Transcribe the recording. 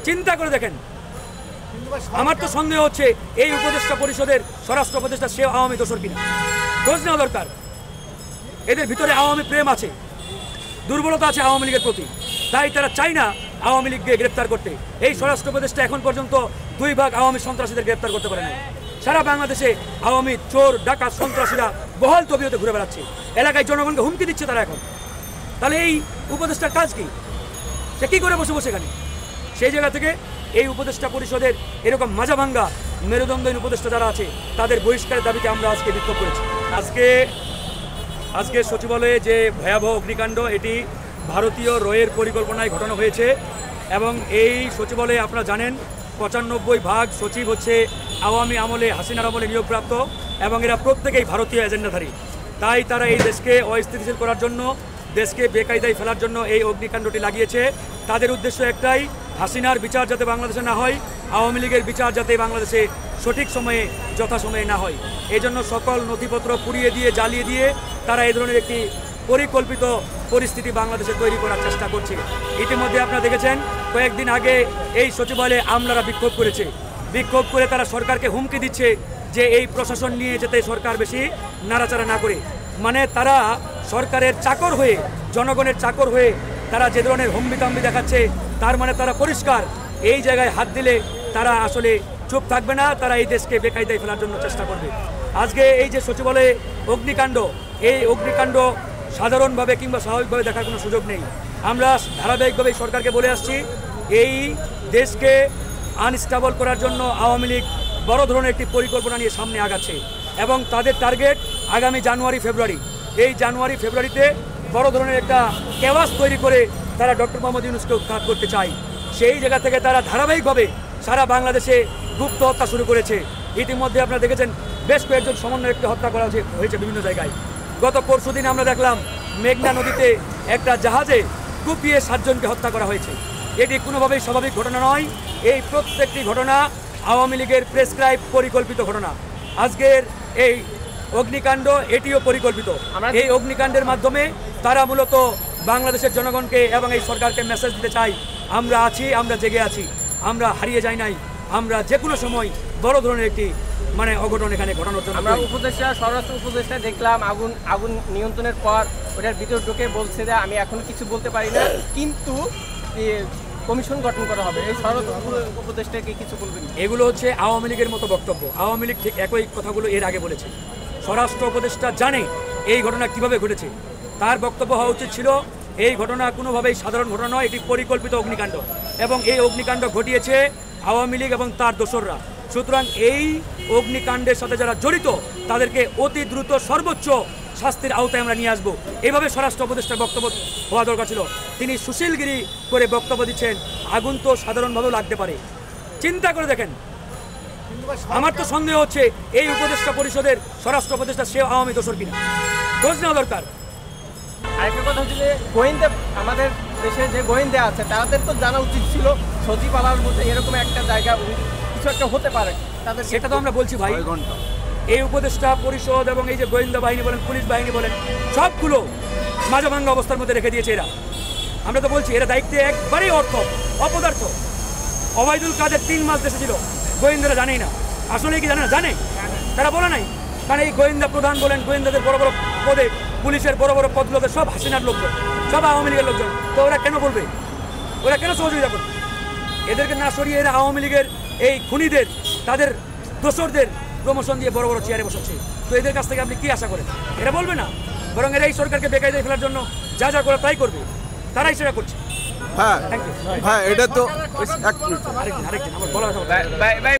চিন্তা করে দেখেন। আমার তো সন্দেহ হচ্ছে এই উপদেষ্টা পরিষদের স্বরাষ্ট্র উপদেষ্টা সে আওয়ামী দোসর কিনা, খোঁজ নেওয়া দরকার। এদের ভিতরে আওয়ামী প্রেম আছে, দুর্বলতা আছে আওয়ামী লীগের প্রতি, তাই তারা চায় না আওয়ামী লীগকে গ্রেপ্তার করতে। এই স্বরাষ্ট্র উপদেষ্টা এখন পর্যন্ত 2 ভাগ আওয়ামী সন্ত্রাসীদের গ্রেপ্তার করতে পারে না। সারা বাংলাদেশে আওয়ামী চোর ডাকাত সন্ত্রাসীরা বহাল তবিয়তে ঘুরে বেড়াচ্ছে, এলাকায় জনগণকে হুমকি দিচ্ছে তারা এখন। তাহলে এই উপদেষ্টার কাজ কি? সে কী করে বসে বসে এখানে? সেই জায়গা থেকে এই উপদেষ্টা পরিষদের এরকম মাজা ভাঙ্গা মেরুদণ্ডহীন উপদেষ্টা যারা আছে তাদের বহিষ্কারের দাবিতে আমরা আজকে বিক্ষোভ করেছি। আজকে সচিবালয়ে যে ভয়াবহ অগ্নিকাণ্ড, এটি ভারতীয় রয়ের পরিকল্পনায় ঘটানো হয়েছে এবং এই সচিবালয়ে আপনারা জানেন 95 ভাগ সচিব হচ্ছে আওয়ামী আমলে, হাসিনার আমলে নিয়োগপ্রাপ্ত এবং এরা প্রত্যেকেই ভারতীয় এজেন্ডাধারী। তাই তারা এই দেশকে অস্থিতিশীল করার জন্য, দেশকে বেকায়দায় ফেলার জন্য এই অগ্নিকাণ্ডটি লাগিয়েছে। তাদের উদ্দেশ্য একটাই, হাসিনার বিচার যাতে বাংলাদেশে না হয়, আওয়ামী লীগের বিচার যাতে বাংলাদেশে সঠিক সময়ে যথাসময়ে না হয়। এই জন্য সকল নথিপত্র পুড়িয়ে দিয়ে, জ্বালিয়ে দিয়ে তারা এই ধরনের একটি পরিকল্পিত পরিস্থিতি বাংলাদেশে তৈরি করার চেষ্টা করছে। ইতিমধ্যে আপনারা দেখেছেন কয়েকদিন আগে এই সচিবালয়ে আমলারা বিক্ষোভ করেছে। বিক্ষোভ করে তারা সরকারকে হুমকি দিচ্ছে যে এই প্রশাসন নিয়ে যেতে সরকার বেশি নাড়াচাড়া না করে। মানে তারা সরকারের চাকর হয়ে, জনগণের চাকর হয়ে তারা যে ধরনের হম্বিতম্বি দেখাচ্ছে, তার মানে তারা পরিষ্কার এই জায়গায় হাত দিলে তারা আসলে চুপ থাকবে না, তারা এই দেশকে বেকায়দায় ফেলার জন্য চেষ্টা করবে। আজকে এই যে সচিবালয়ে অগ্নিকাণ্ড, এই অগ্নিকাণ্ড সাধারণভাবে কিংবা স্বাভাবিকভাবে দেখার কোনো সুযোগ নেই। আমরা ধারাবাহিকভাবে সরকারকে বলে আসছি, এই দেশকে আনস্টেবল করার জন্য আওয়ামী লীগ বড় ধরনের একটি পরিকল্পনা নিয়ে সামনে আগাচ্ছে এবং তাদের টার্গেট আগামী জানুয়ারি ফেব্রুয়ারি। এই জানুয়ারি ফেব্রুয়ারিতে বড় ধরনের একটা কেওয়াস তৈরি করে তারা ডক্টর মোহাম্মদ ইউনূসকে উৎখাত করতে চায়। সেই জায়গা থেকে তারা ধারাবাহিকভাবে সারা বাংলাদেশে গুপ্ত হত্যা শুরু করেছে। ইতিমধ্যে আপনারা দেখেছেন বেশ কয়েকজন সমন্বয়ককে হত্যা করা হয়েছে বিভিন্ন জায়গায়। গত পরশুদিন আমরা দেখলাম মেঘনা নদীতে একটা জাহাজে কুপিয়ে 7 জনকে হত্যা করা হয়েছে। এটি কোনোভাবেই স্বাভাবিক ঘটনা নয়। এই প্রত্যেকটি ঘটনা আওয়ামী লীগের প্রেসক্রাইব পরিকল্পিত ঘটনা। আজকের এই অগ্নিকাণ্ড এটিও পরিকল্পিত। এই অগ্নিকাণ্ডের মাধ্যমে তারা মূলত বাংলাদেশের জনগণকে এবং এই সরকারকে মেসেজ দিতে চাই, আমরা আছি, আমরা জেগে আছি, আমরা হারিয়ে যাই নাই, আমরা যে কোনো সময় বড় ধরনের একটি অঘটন এখানে ঘটানোর জন্য। আমরা স্বরাষ্ট্র উপদেষ্টা দেখলাম আগুন নিয়ন্ত্রণের পর ওটার ভিতর ঢুকে বলছে যে আমি এখন কিছু বলতে পারি না, কিন্তু কমিশন গঠন করা হবে। এই স্বরাষ্ট্র উপদেষ্টাকে কিছু বলবেন? এগুলো হচ্ছে আওয়ামী লীগের মতো বক্তব্য। আওয়ামী লীগ ঠিক একই কথাগুলো এর আগে বলেছে। স্বরাষ্ট্র উপদেষ্টা জানে এই ঘটনা কিভাবে ঘটেছে। তার বক্তব্য হওয়া উচিত ছিল এই ঘটনা কোনোভাবেই সাধারণ ঘটনা নয়, এটি পরিকল্পিত অগ্নিকাণ্ড এবং এই অগ্নিকাণ্ড ঘটিয়েছে আওয়ামী লীগ এবং তার দোসররা। সুতরাং এই অগ্নিকাণ্ডের সাথে যারা জড়িত তাদেরকে অতি দ্রুত সর্বোচ্চ শাস্তির আওতায় আমরা নিয়ে আসবো। এইভাবে স্বরাষ্ট্র উপদেষ্টার বক্তব্য হওয়া দরকার ছিল। তিনি সুশীলগিরি করে বক্তব্য দিচ্ছেন। আগুন তো সাধারণভাবেও লাগতে পারে। চিন্তা করে দেখেন। আমার তো সন্দেহ হচ্ছে এই উপদেষ্টা পরিষদের স্বরাষ্ট্র উপদেষ্টা সে আওয়ামী দোসর কিনা, খোঁজ নেওয়া দরকার। আরেকটা কথা হচ্ছে যে গোয়েন্দা, আমাদের দেশে যে গোয়েন্দা আছে তাদের তো জানা উচিত ছিল সচিবালয়ের মধ্যে এরকম একটা জায়গা কিছু একটা হতে পারে। তাদের সেটা তো আমরা বলছি ভাই। এই উপদেষ্টা পরিষদ এবং এই যে গোয়েন্দা বাহিনী বলেন, পুলিশ বাহিনী বলেন, সবগুলো মাজা ভাঙ্গা অবস্থার মধ্যে রেখে দিয়েছে এরা। আমরা তো বলছি এরা দায়িত্বে একবারেই অপদার্থ। ওবায়দুল কাদের 3 মাস দেশে ছিল, গোয়েন্দারা জানেই না। আসলে কি জানে না? জানে, তারা বলে নাই। কারণ এই গোয়েন্দা প্রধান বলেন, গোয়েন্দাদের বড় বড় পদে, পুলিশের বড় বড় পদগুলোতে সব হাসিনার লোকজন, সব আওয়ামী লীগের লোকজন। তো ওরা কেন বলবে? ওরা কেন সহযোগিতা করবে? এদেরকে না সরিয়ে এরা আওয়ামী লীগের এই খুনিদের, তাদের দোসরদের প্রমোশন দিয়ে বড় বড় চেয়ারে বসাচ্ছে। তো এদের কাছ থেকে আপনি কি আশা করেন? এরা বলবে না, বরং এরা এই সরকারকে বেকায়দায় ফেলার জন্য যা যা করে তাই করবে। তারাই সেটা করছে। হ্যাঁ, এটা তো আরেকদিন আমার বলা